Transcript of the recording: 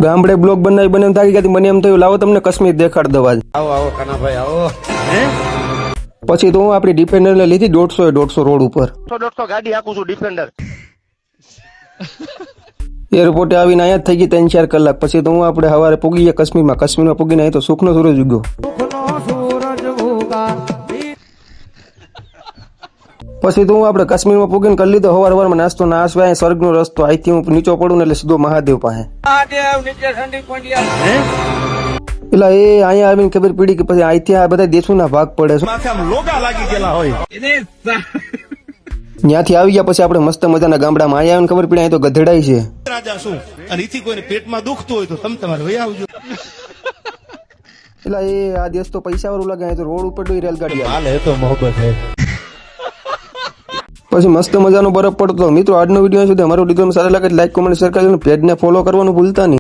ગામડે બ્લોગ બનાવી થાકી ગયા. મને એમ થયું લાવો તમને કાશ્મીર દેખાડ દવા. આવો આવો કાનાભાઈ આવો. પછી તો હું આપણી ડિફેન્ડર લીધી 150 રોડ ઉપર. 150 ગાડી હાકું છું ડિફેન્ડર. એરપોર્ટે આવીને અહીંયા થઈ ગઈ 3-4 કલાક. પછી તો હું આપણે સવારે પૂગી ગયા કાશ્મીરમાં પૂગીને અહીં તો સુખનો સૂરજ ઉગ્યો. પછી તો હું આપણે કાશ્મીરમાં પૂગીને કરી લીધો સવારમાં નાસ્તો. નાસ્તો સ્વર્ગનો રસ્તો. અહીંથી હું નીચો પડું ને એટલે સીધો મહાદેવ પાસે. એટલે એ અહીંયા આવીને ખબર પડી કે પછી અહીંથી આ બધા દેશોના ભાગ પડે છે. ત્યાંથી આવી ગયા પછી આપણે મસ્ત મજાના ગામડામાં અહીંયા આવીને ખબર પડી અહીં તો ગધેડાઈ છે. રાજા શું અને એથી કોઈને પેટમાં દુખતું હોય તો તમે તમારે વહી આવજો. એટલે એ આ દેશ તો પૈસા વાળું લાગે. તો રોડ ઉપર રેલગાડી હાલ હે તો મોહબ્બત હે. પછી મસ્ત મજાનો બરફ પડતો. મિત્રો આજનો વિડીયો સુધી અમારો વિડીયો સારો લાગે લાઈક કોમેન્ટ શેર કરજો. પેજને ફોલો કરવાનું ભૂલતા નહીં.